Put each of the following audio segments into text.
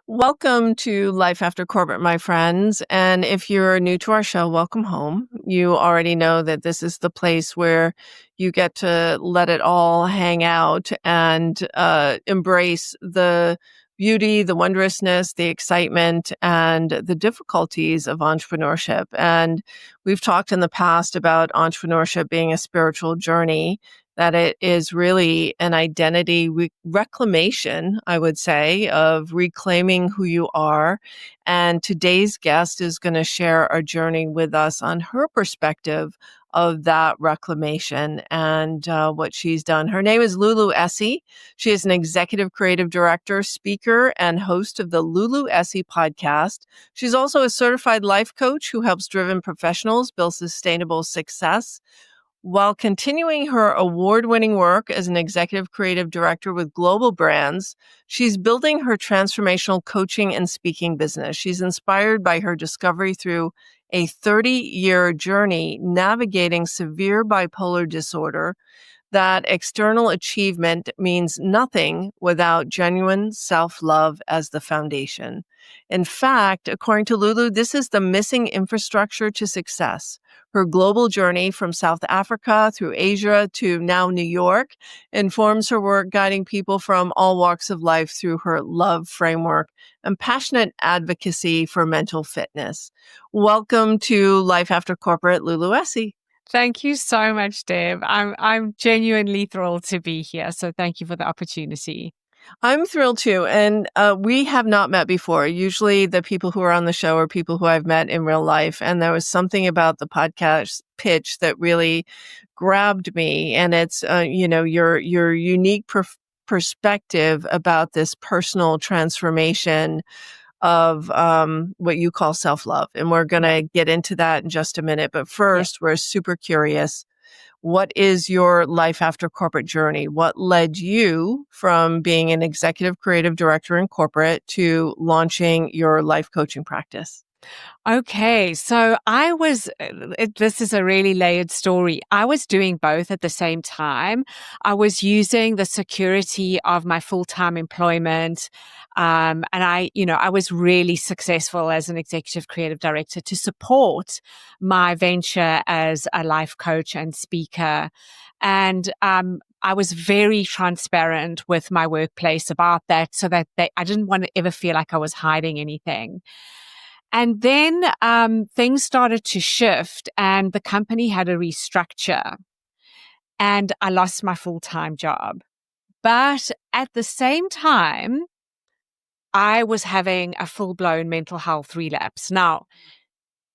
Welcome to Life After Corporate, my friends. And if you're new to our show, welcome home. You already know that this is the place where you get to let it all hang out and embrace the beauty, the wondrousness, the excitement, and the difficulties of entrepreneurship. And we've talked in the past about entrepreneurship being a spiritual journey, that it is really an identity reclamation, I would say, of reclaiming who you are. And today's guest is going to share a journey with us on her perspective of that reclamation and what she's done. Her name is Lulu Essie. She is an executive creative director, speaker, and host of the Lulu Essie Podcast. She's also a certified life coach who helps driven professionals build sustainable success, while continuing her award-winning work as an executive creative director with global brands. She's building her transformational coaching and speaking business. She's inspired by her discovery through a 30-year journey navigating severe bipolar disorder, that external achievement means nothing without genuine self-love as the foundation. In fact, according to Lulu, this is the missing infrastructure to success. Her global journey from South Africa through Asia to now New York informs her work guiding people from all walks of life through her love framework and passionate advocacy for mental fitness. Welcome to Life After Corporate, Lulu Essie. Thank you so much, Deb. I'm genuinely thrilled to be here. So thank you for the opportunity. I'm thrilled too. And we have not met before. Usually the people who are on the show are people who I've met in real life. And there was something about the podcast pitch that really grabbed me. And it's, your unique perspective about this personal transformation of what you call self-love. And we're going to get into that in just a minute. But first, we're super curious. What is your life after corporate journey? What led you from being an executive creative director in corporate to launching your life coaching practice? Okay, so this is a really layered story. I was doing both at the same time. I was using the security of my full-time employment. And I was really successful as an executive creative director to support my venture as a life coach and speaker. And, I was very transparent with my workplace about that so that I didn't want to ever feel like I was hiding anything. And then things started to shift and the company had a restructure and I lost my full-time job. But at the same time, I was having a full-blown mental health relapse. Now,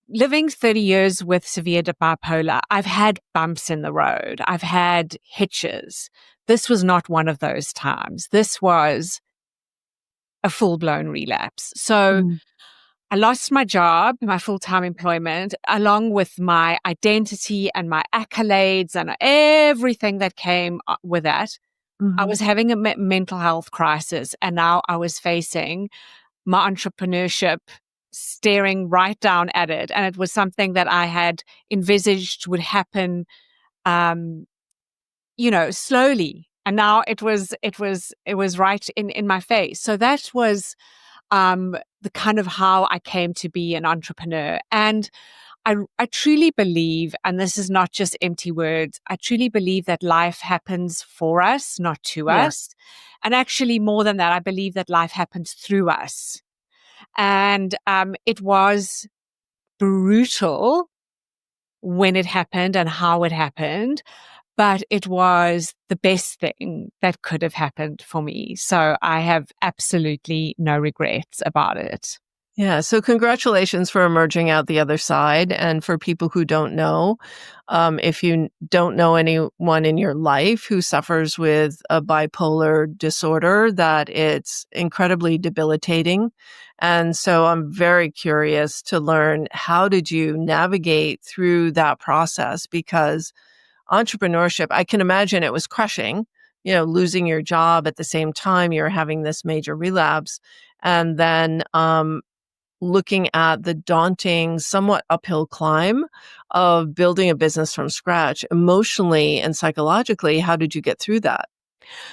living 30 years with severe bipolar, I've had bumps in the road. I've had hitches. This was not one of those times. This was a full-blown relapse. So I lost my job, my full-time employment, along with my identity and my accolades and everything that came with that. I was having a mental health crisis, and now I was facing my entrepreneurship staring right down at it. And it was something that I had envisaged would happen, slowly. And now it was right in my face. So that was the kind of how I came to be an entrepreneur. And I truly believe, and this is not just empty words, I truly believe that life happens for us, not to us. And actually more than that, I believe that life happens through us. And it was brutal when it happened and how it happened, but it was the best thing that could have happened for me. So I have absolutely no regrets about it. Yeah. So congratulations for emerging out the other side. And for people who don't know, if you don't know anyone in your life who suffers with a bipolar disorder, that it's incredibly debilitating. And so I'm very curious to learn, how did you navigate through that process? Because entrepreneurship, I can imagine it was crushing, losing your job at the same time you're having this major relapse. And then, looking at the daunting, somewhat uphill climb of building a business from scratch, emotionally and psychologically, how did you get through that?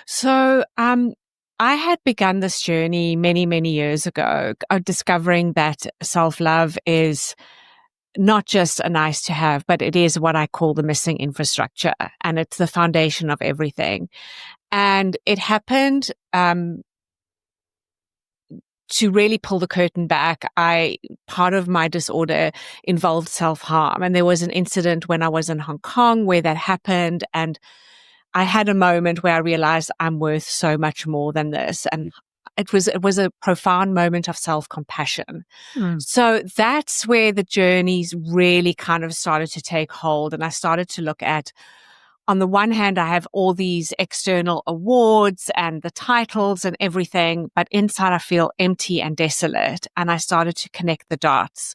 So, I had begun this journey many, many years ago, discovering that self-love is not just a nice to have, but it is what I call the missing infrastructure, and it's the foundation of everything. And it happened to really pull the curtain back. Part of my disorder involved self-harm, and there was an incident when I was in Hong Kong where that happened, and I had a moment where I realized I'm worth so much more than this. And it was a profound moment of self-compassion. Mm. So that's where the journeys really kind of started to take hold. And I started to look at, on the one hand, I have all these external awards and the titles and everything, but inside I feel empty and desolate. And I started to connect the dots.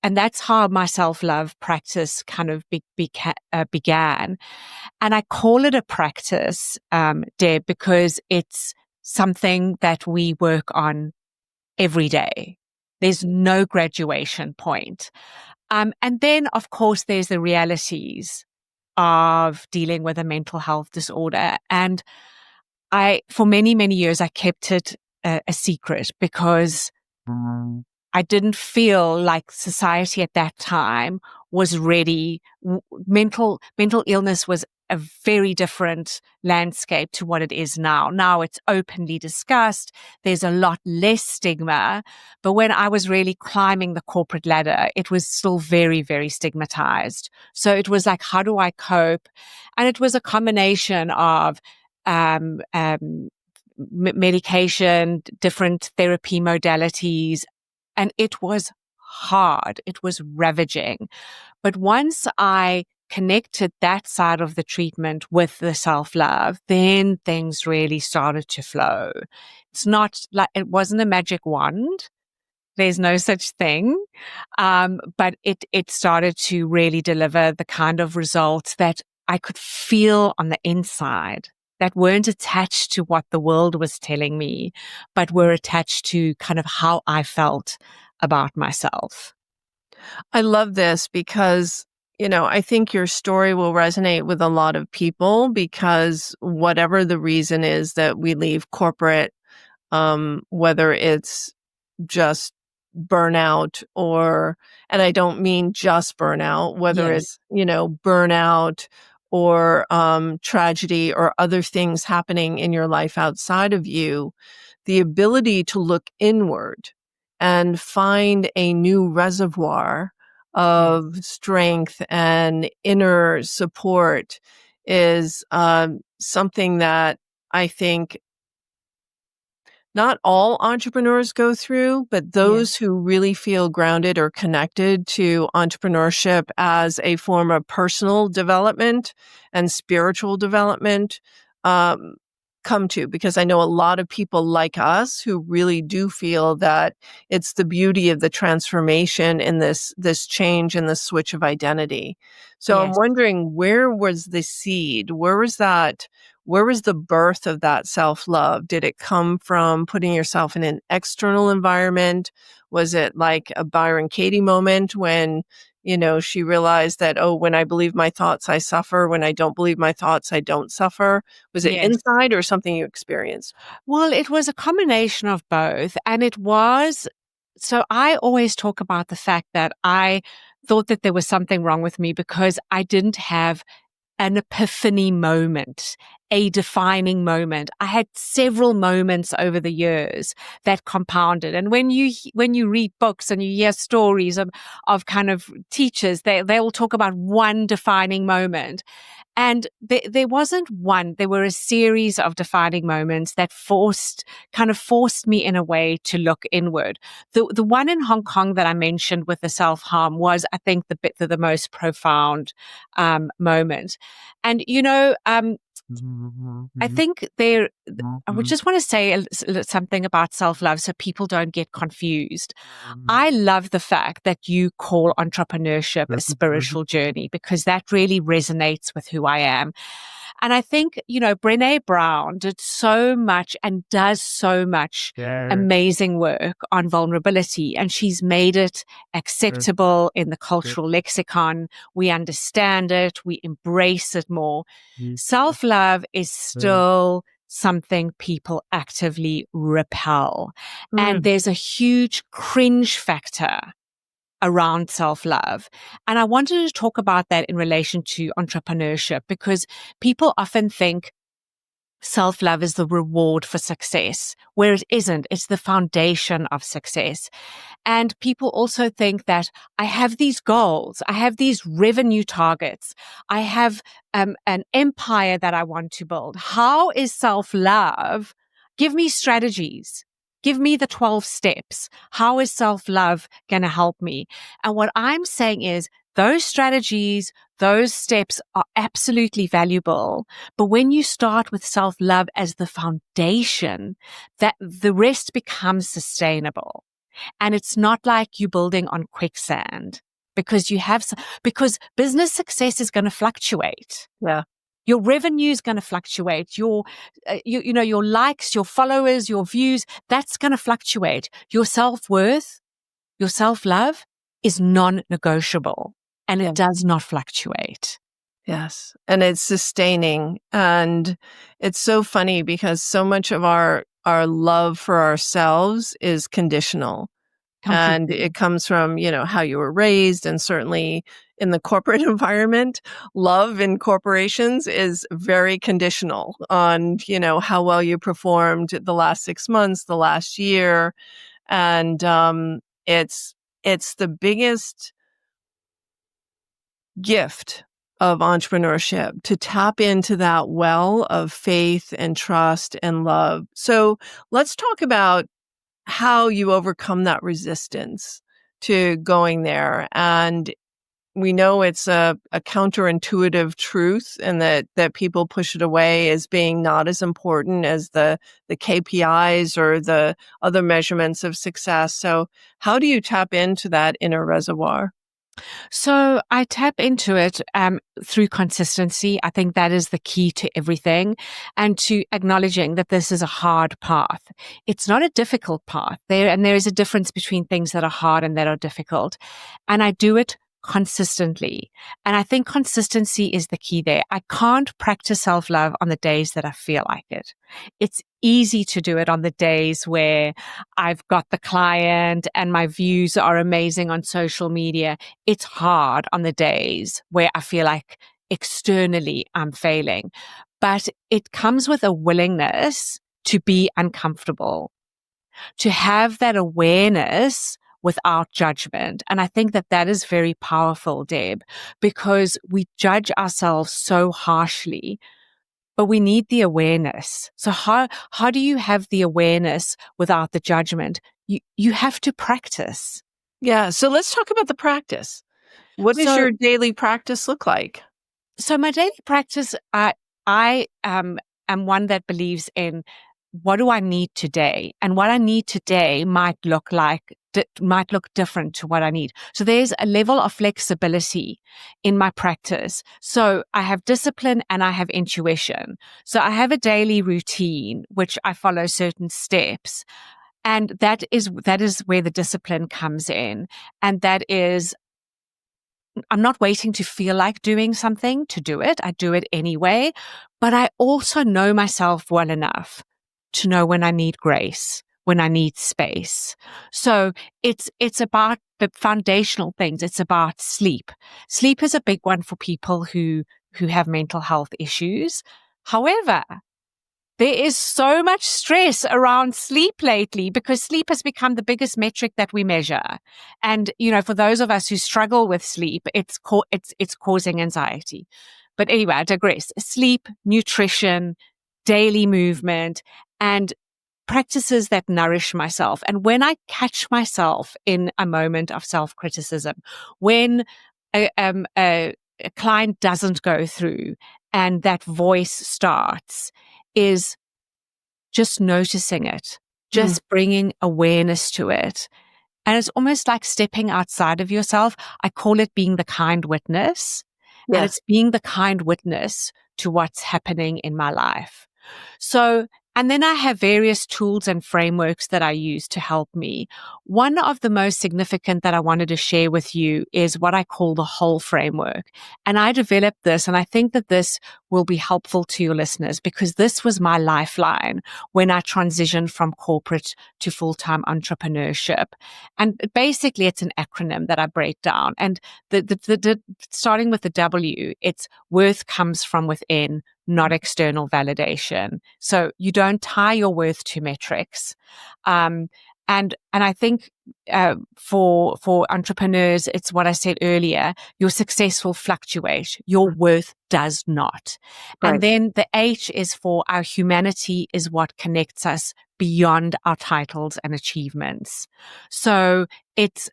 And that's how my self-love practice kind of began. And I call it a practice, Deb, because it's something that we work on every day. There's no graduation point. And then, of course, there's the realities of dealing with a mental health disorder. And for many, many years, I kept it a secret because I didn't feel like society at that time was ready. Mental illness was a very different landscape to what it is now. Now it's openly discussed. There's a lot less stigma. But when I was really climbing the corporate ladder, it was still very, very stigmatized. So it was like, how do I cope? And it was a combination of medication, different therapy modalities, and it was hard. It was ravaging. But once I connected that side of the treatment with the self-love, then things really started to flow. It's not like, it wasn't a magic wand. There's no such thing. But it started to really deliver the kind of results that I could feel on the inside, that weren't attached to what the world was telling me, but were attached to kind of how I felt about myself. I love this because, I think your story will resonate with a lot of people because whatever the reason is that we leave corporate, whether it's just burnout and I don't mean just burnout, whether Yes. it's, burnout or tragedy or other things happening in your life outside of you, the ability to look inward and find a new reservoir Yes. of strength and inner support is something that I think not all entrepreneurs go through, but Yes. those who really feel grounded or connected to entrepreneurship as a form of personal development and spiritual development um, come to, because I know a lot of people like us who really do feel that it's the beauty of the transformation in this change and the switch of identity. So I'm Yes. wondering, where was the seed? Where was the birth of that self-love? Did it come from putting yourself in an external environment? Was it like a Byron Katie moment when, she realized that, oh, when I believe my thoughts, I suffer. When I don't believe my thoughts, I don't suffer. Was it Yes. inside or something you experienced? Well, it was a combination of both. And so I always talk about the fact that I thought that there was something wrong with me because I didn't have an epiphany moment, a defining moment. I had several moments over the years that compounded. And when you read books and you hear stories of kind of teachers, they will talk about one defining moment. And there wasn't one. There were a series of defining moments that forced me in a way to look inward. The one in Hong Kong that I mentioned with the self-harm was, I think, the most profound moment. And, I think I would just want to say something about self-love so people don't get confused. I love the fact that you call entrepreneurship a spiritual journey because that really resonates with who I am. And I think, Brené Brown did so much and does so much amazing work on vulnerability, and she's made it acceptable in the cultural lexicon. We understand it. We embrace it more. Self-love is still something people actively repel. And Mm. there's a huge cringe factor around self-love. And I wanted to talk about that in relation to entrepreneurship, because people often think self-love is the reward for success, where it isn't. It's the foundation of success. And people also think that I have these goals, I have these revenue targets, I have an empire that I want to build. How is self-love? Give me strategies. Give me the 12 steps. How is self-love going to help me? And what I'm saying is those strategies, those steps are absolutely valuable. But when you start with self-love as the foundation, that the rest becomes sustainable. And it's not like you're building on quicksand, because because business success is going to fluctuate. Yeah. Your revenue is going to fluctuate. Your likes, your followers, your views, that's going to fluctuate. Your self-worth, your self-love is non-negotiable, and Yeah. it does not fluctuate. Yes. And it's sustaining. And it's so funny because so much of our love for ourselves is conditional. And Completely. it comes from, how you were raised, and certainly in the corporate environment, love in corporations is very conditional on, how well you performed the last 6 months, the last year. And it's the biggest gift of entrepreneurship to tap into that well of faith and trust and love. So let's talk about how you overcome that resistance to going there. And we know it's a counterintuitive truth, and that people push it away as being not as important as the KPIs or the other measurements of success. So how do you tap into that inner reservoir? So I tap into it through consistency. I think that is the key to everything, and to acknowledging that this is a hard path. It's not a difficult path. There is a difference between things that are hard and that are difficult. And I do it consistently. And I think consistency is the key there. I can't practice self-love on the days that I feel like it. It's easy to do it on the days where I've got the client and my views are amazing on social media. It's hard on the days where I feel like externally I'm failing. But it comes with a willingness to be uncomfortable, to have that awareness without judgment. And I think that that is very powerful, Deb, because we judge ourselves so harshly, but we need the awareness. So how do you have the awareness without the judgment? You have to practice. Yeah. So let's talk about the practice. What does So your daily practice look like? So my daily practice, I am one that believes in what do I need today, and what I need today might look different to what I need. So there's a level of flexibility in my practice. So I have discipline and I have intuition. So I have a daily routine which I follow certain steps. And that is where the discipline comes in. And that is, I'm not waiting to feel like doing something to do it. I do it anyway. But I also know myself well enough to know when I need grace, when I need space. So it's about the foundational things. It's about sleep. Sleep is a big one for people who have mental health issues. However, there is so much stress around sleep lately, because sleep has become the biggest metric that we measure. And, for those of us who struggle with sleep, it's causing anxiety. But anyway, I digress. Sleep, nutrition, daily movement, and practices that nourish myself. And when I catch myself in a moment of self-criticism, when a client doesn't go through and that voice starts, is just noticing it, just bringing awareness to it. And it's almost like stepping outside of yourself. I call it being the kind witness. And Yes. it's being the kind witness to what's happening in my life. So And then I have various tools and frameworks that I use to help me. One of the most significant that I wanted to share with you is what I call the whole framework. And I developed this, and I think that this will be helpful to your listeners because this was my lifeline when I transitioned from corporate to full-time entrepreneurship. And basically, it's an acronym that I break down. And the starting with the W, it's worth comes from within, not external validation. So you don't tie your worth to metrics. And I think for entrepreneurs, it's what I said earlier: your success will fluctuate, your worth does not. Right. And then the H is for our humanity is what connects us beyond our titles and achievements. So it's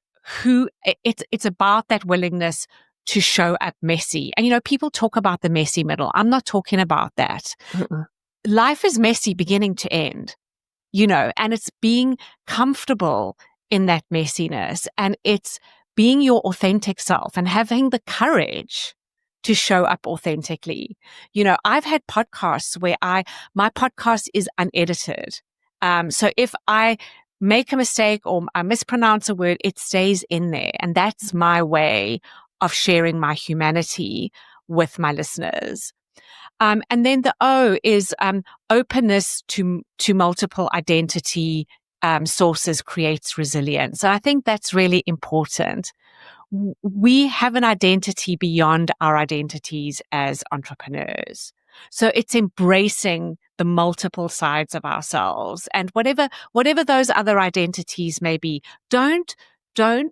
about that willingness to show up messy. And, people talk about the messy middle. I'm not talking about that. Uh-uh. Life is messy beginning to end, and it's being comfortable in that messiness, and it's being your authentic self and having the courage to show up authentically. I've had podcasts where my podcast is unedited. So if I make a mistake or I mispronounce a word, it stays in there. And that's my way of sharing my humanity with my listeners. And then the O is openness to multiple identity sources creates resilience. So I think that's really important. We have an identity beyond our identities as entrepreneurs. So it's embracing the multiple sides of ourselves, and whatever those other identities may be, don't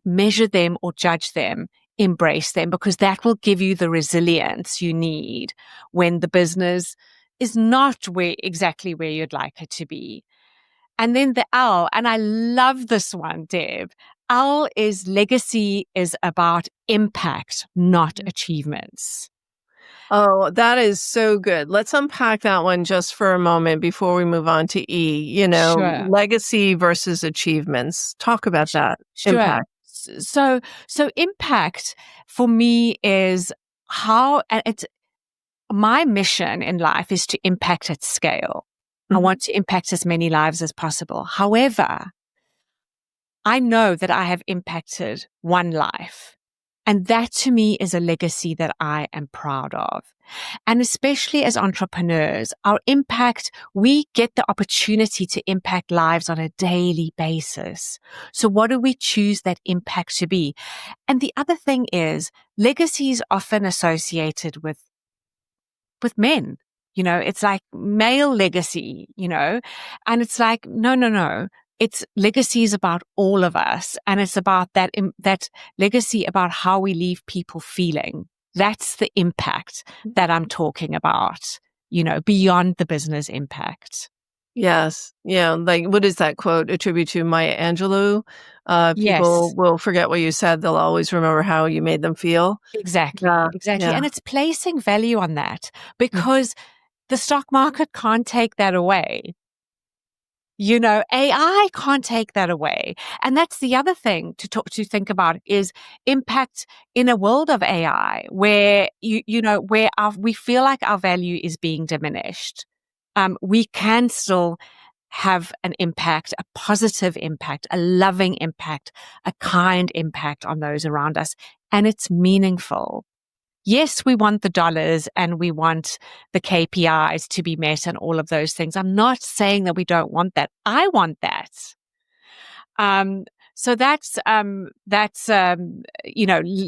measure them or judge them. Embrace them, because that will give you the resilience you need when the business is not exactly where you'd like it to be. And then the L, and I love this one, Deb. L is legacy is about impact, not achievements. Oh, that is so good. Let's unpack that one just for a moment before we move on to E. Sure. Legacy versus achievements. Talk about that. Sure. Impact. So impact for me is and it's my mission in life is to impact at scale. I want to impact as many lives as possible. However, I know that I have impacted one life. And that to me is a legacy that I am proud of. And especially as entrepreneurs, our impact, we get the opportunity to impact lives on a daily basis. So what do we choose that impact to be? And the other thing is legacy is often associated with men. It's like male legacy, and it's like, no. It's legacy is about all of us. And it's about that legacy about how we leave people feeling. That's the impact that I'm talking about, beyond the business impact. Yes. Yeah. Like, what is that quote? Attribute to Maya Angelou. People Yes. will forget what you said. They'll always remember how you made them feel. Exactly. Yeah. Exactly. Yeah. And it's placing value on that, because the stock market can't take that away. AI can't take that away. And that's the other thing to think about is impact in a world of AI where, where we feel like our value is being diminished. We can still have an impact, a positive impact, a loving impact, a kind impact on those around us. And it's meaningful. Yes, we want the dollars and we want the KPIs to be met and all of those things. I'm not saying that we don't want that. I want that. So that's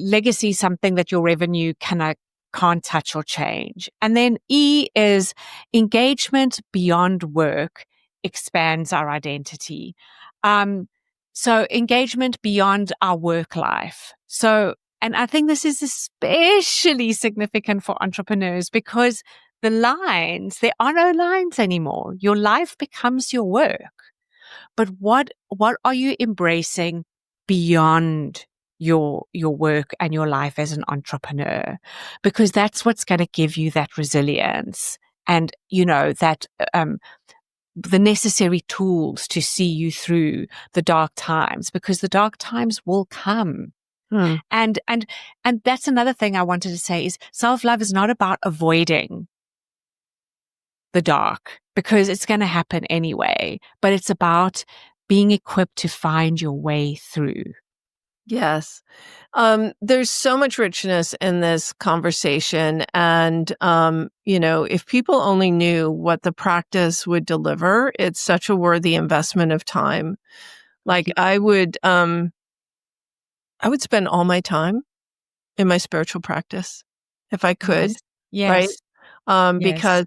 legacy, something that your revenue can't touch or change. And then E is engagement beyond work expands our identity. So engagement beyond our work life. And I think this is especially significant for entrepreneurs because there are no lines anymore. Your life becomes your work. But what are you embracing beyond your work and your life as an entrepreneur? Because that's what's going to give you that resilience and, that the necessary tools to see you through the dark times, because the dark times will come. And that's another thing I wanted to say is self-love is not about avoiding the dark because it's going to happen anyway, but it's about being equipped to find your way through. Yes. There's so much richness in this conversation. And, if people only knew what the practice would deliver, it's such a worthy investment of time. Like I would spend all my time in my spiritual practice if I could, Yes. right? Yes. Yes. Because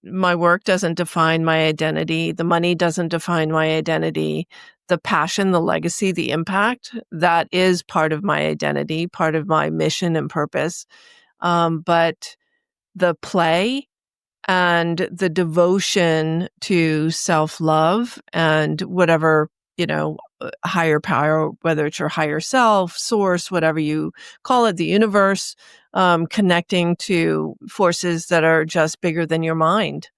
my work doesn't define my identity. The money doesn't define my identity. The passion, the legacy, the impact, that is part of my identity, part of my mission and purpose. But the play and the devotion to self-love and whatever, higher power, whether it's your higher self, source, whatever you call it, the universe, connecting to forces that are just bigger than your mind,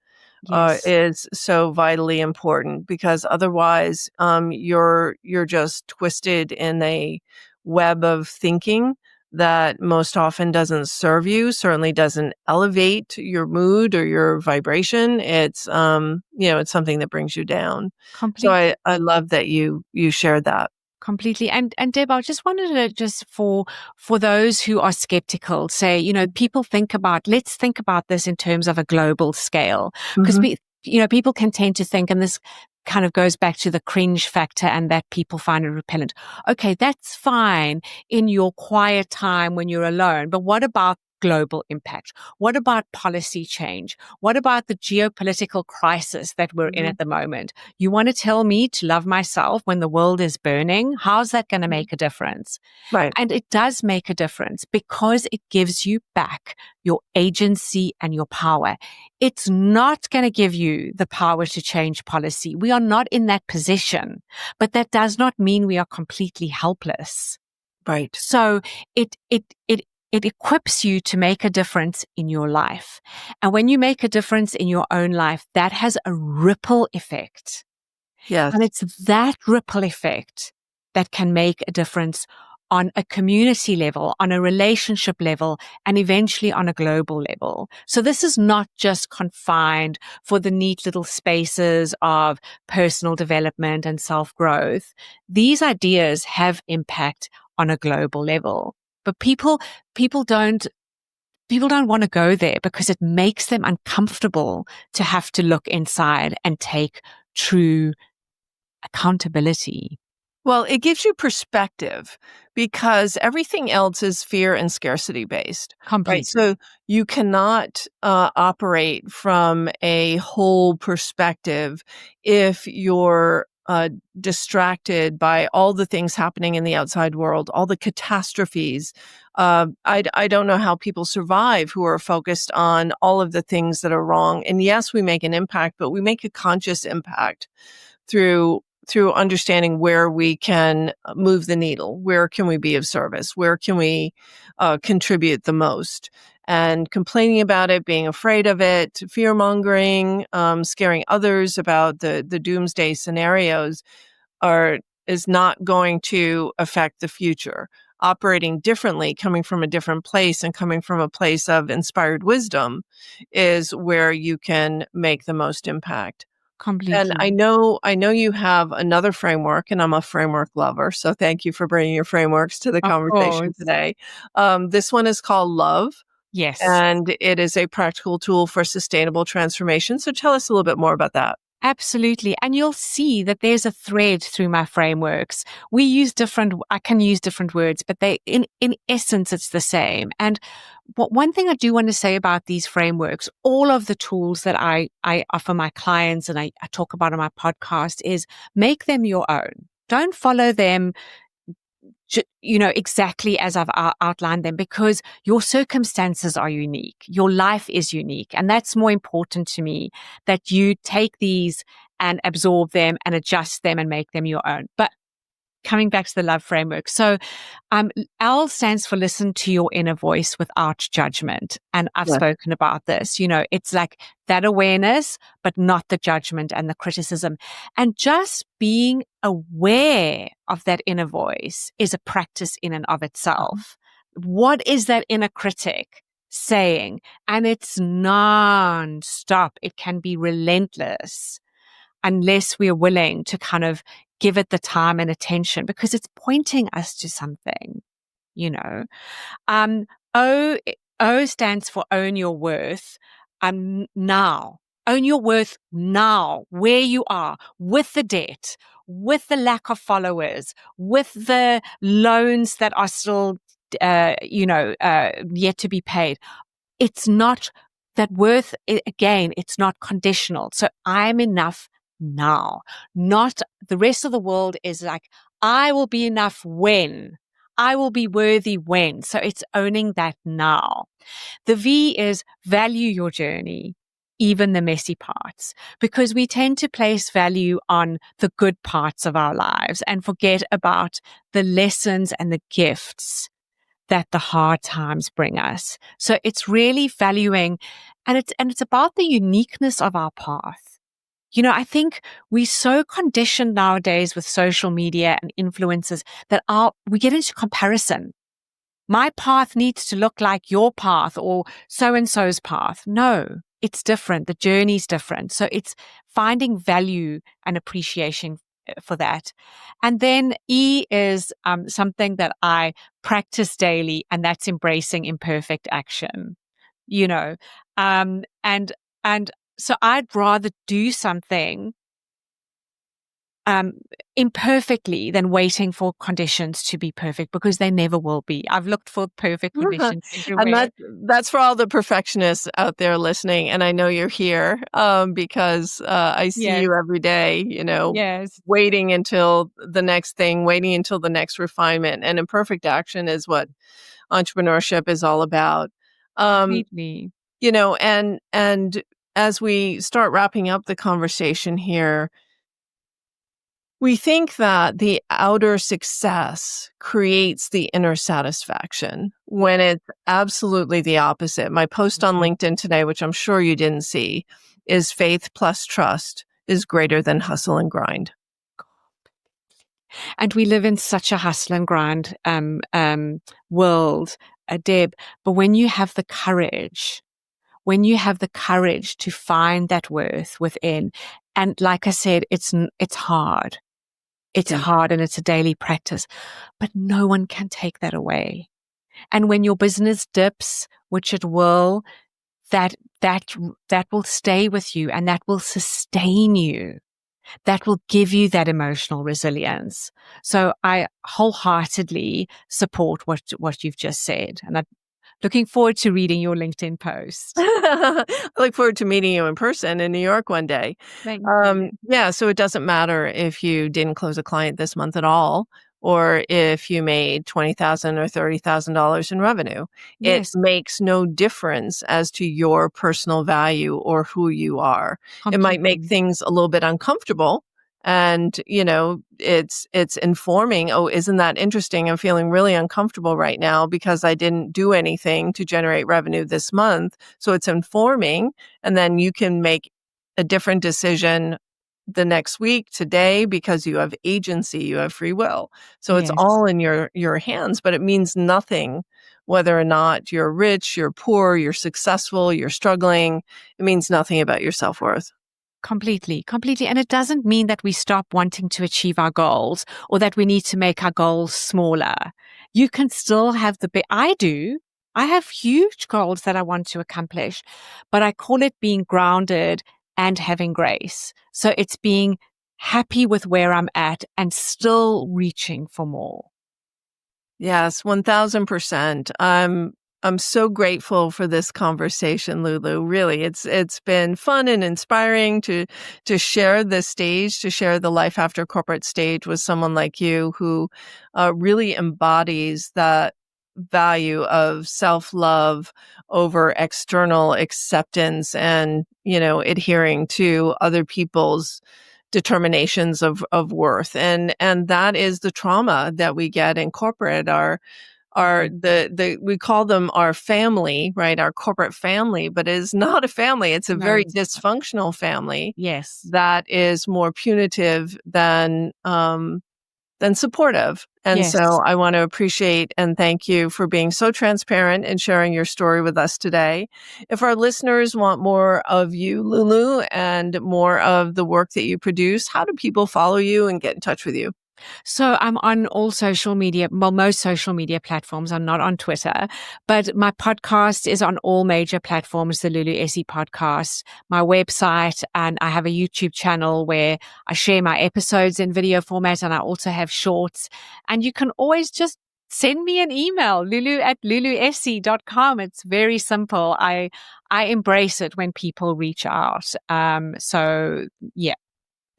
Yes. is so vitally important because otherwise, you're just twisted in a web of thinking that most often doesn't serve you, certainly doesn't elevate your mood or your vibration. It's something that brings you down. So Completely. I love that you shared that. Completely. And Deb, I just wanted to just for those who are skeptical, say, let's think about this in terms of a global scale. Because Mhm. people can tend to think, and this kind of goes back to the cringe factor and that people find it repellent. Okay, that's fine in your quiet time when you're alone. But what about global impact? What about policy change? What about the geopolitical crisis that we're in Mhm. at the moment? You want to tell me to love myself when the world is burning? How's that going to Mhm. make a difference? Right. And it does make a difference because it gives you back your agency and your power. It's not going to give you the power to change policy. We are not in that position, but that does not mean we are completely helpless. Right. So it equips you to make a difference in your life. And when you make a difference in your own life, that has a ripple effect. Yes. And it's that ripple effect that can make a difference on a community level, on a relationship level, and eventually on a global level. So this is not just confined for the neat little spaces of personal development and self-growth. These ideas have impact on a global level. But people don't people don't want to go there because it makes them uncomfortable to have to look inside and take true accountability. Well, it gives you perspective because everything else is fear and scarcity based, right? Completely. So you cannot operate from a whole perspective if you're distracted by all the things happening in the outside world, all the catastrophes. I don't know how people survive who are focused on all of the things that are wrong. And yes, we make an impact, but we make a conscious impact through understanding where we can move the needle, where can we be of service, where can we contribute the most, and complaining about it, being afraid of it, fear mongering, scaring others about the doomsday scenarios are is not going to affect the future. Operating differently, coming from a different place and coming from a place of inspired wisdom is where you can make the most impact. And I Completely. know I know you have another framework, and I'm a framework lover, so thank you for bringing your frameworks to the Of conversation course. today. This one is called Love, Yes. and it is a practical tool for sustainable transformation. So tell us a little bit more about that. Absolutely. And you'll see that there's a thread through my frameworks. I can use different words, but in essence, it's the same. And one thing I do want to say about these frameworks, all of the tools that I offer my clients and I talk about on my podcast is make them your own. Don't follow them exactly as I've outlined them because your circumstances are unique. Your life is unique. And that's more important to me that you take these and absorb them and adjust them and make them your own. But coming back to the love framework. So, L stands for listen to your inner voice without judgment. And I've Yes. spoken about this, it's like that awareness, but not the judgment and the criticism. And just being aware of that inner voice is a practice in and of Mhm. itself. What is that inner critic saying, and it's non-stop. It can be relentless unless we're willing to kind of give it the time and attention because it's pointing us to something, you know. Um, O, O stands for own your worth. Now. Own your worth now, where you are, with the debt, with the lack of followers, with the loans that are still, yet to be paid. It's not that worth, again, it's not conditional. So I'm enough now. Not the rest of the world is like, I will be enough when. I will be worthy when. So it's owning that now. The V is value your journey, even the messy parts, because we tend to place value on the good parts of our lives and forget about the lessons and the gifts that the hard times bring us. So it's really valuing, and it's about the uniqueness of our path. You know, I think we're so conditioned nowadays with social media and influencers that we get into comparison. My path needs to look like your path or so-and-so's path. No, it's different. The journey's different. So it's finding value and appreciation for that. And then E is something that I practice daily, and that's embracing imperfect action, you know. And so I'd rather do something imperfectly than waiting for conditions to be perfect because they never will be. I've looked for perfect conditions And everywhere. that's for all the perfectionists out there listening. And I know you're here because I see Yes, you every day, yes, waiting until the next thing, waiting until the next refinement. And imperfect action is what entrepreneurship is all about. Um, completely. and as we start wrapping up the conversation here, we think that the outer success creates the inner satisfaction when it's absolutely the opposite. My post on Mhm. LinkedIn today, which I'm sure you didn't see, is faith plus trust is greater than hustle and grind. And we live in such a hustle and grind world, Deb. But when you have the courage to find that worth within, and like I said, it's hard. It's Yeah. hard and it's a daily practice, but no one can take that away. And when your business dips, which it will, that that will stay with you and that will sustain you. That will give you that emotional resilience. So I wholeheartedly support what you've just said. And I'm looking forward to reading your LinkedIn post. I look forward to meeting you in person in New York one day. Thank you. Yeah, so it doesn't matter if you didn't close a client this month at all, or if you made $20,000 or $30,000 in revenue. It Yes, makes no difference as to your personal value or who you are. It might make completely. things a little bit uncomfortable. And, it's informing. Oh, isn't that interesting? I'm feeling really uncomfortable right now because I didn't do anything to generate revenue this month. So it's informing. And then you can make a different decision the next week, today, because you have agency, you have free will. So it's Yes, all in your hands, but it means nothing whether or not you're rich, you're poor, you're successful, you're struggling. It means nothing about your self-worth. completely, completely. And it doesn't mean that we stop wanting to achieve our goals or that we need to make our goals smaller. You can still have I do. I have huge goals that I want to accomplish, but I call it being grounded and having grace. So it's being happy with where I'm at and still reaching for more. Yes, 1000%. I'm so grateful for this conversation, Lulu. Really, it's been fun and inspiring to share this stage, to share the life after corporate stage with someone like you who really embodies that value of self-love over external acceptance and, adhering to other people's determinations of worth. And that is the trauma that we get in corporate. Our the we call them our family, right? Our corporate family, but it is not a family. It's a No, very it's not. dysfunctional family Yes. that is more punitive than than supportive. And Yes. so I want to appreciate and thank you for being so transparent and sharing your story with us today. If our listeners want more of you, Lulu, and more of the work that you produce, how do people follow you and get in touch with you? So I'm on all social media, well, most social media platforms. I'm not on Twitter, but my podcast is on all major platforms, the Lulu Essie Podcast, my website, and I have a YouTube channel where I share my episodes in video format, and I also have shorts. And you can always just send me an email, lulu@luluessie.com. It's very simple. I embrace it when people reach out. So yeah,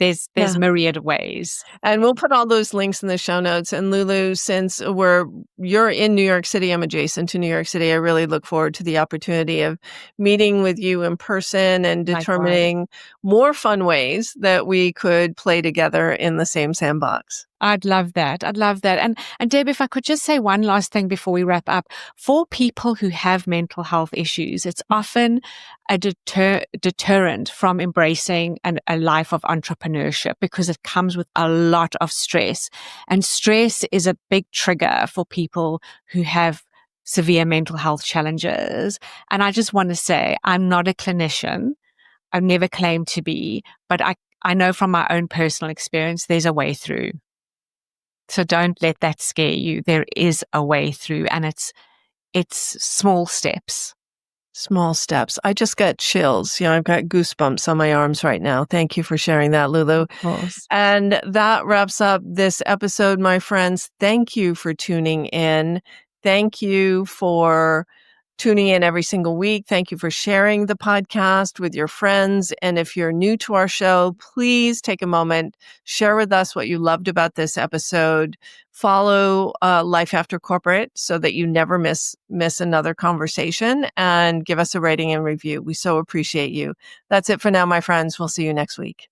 there's Yeah. myriad ways. And we'll put all those links in the show notes. And Lulu, since you're in New York City, I'm adjacent to New York City. I really look forward to the opportunity of meeting with you in person and Likewise. determining more fun ways that we could play together in the same sandbox. I'd love that. I'd love that. And Deb, if I could just say one last thing before we wrap up. For people who have mental health issues, it's often a deterrent from embracing a life of entrepreneurship because it comes with a lot of stress. And stress is a big trigger for people who have severe mental health challenges. And I just want to say, I'm not a clinician. I've never claimed to be, but I know from my own personal experience, there's a way through. So don't let that scare you. There is a way through, and it's small steps. Small steps. I just got chills. I've got goosebumps on my arms right now. Thank you for sharing that, Lulu. Of course. And that wraps up this episode, my friends. Thank you for tuning in. Thank you for tuning in every single week. Thank you for sharing the podcast with your friends. And if you're new to our show, please take a moment, share with us what you loved about this episode. Follow Life After Corporate so that you never miss another conversation, and give us a rating and review. We so appreciate you. That's it for now, my friends. We'll see you next week.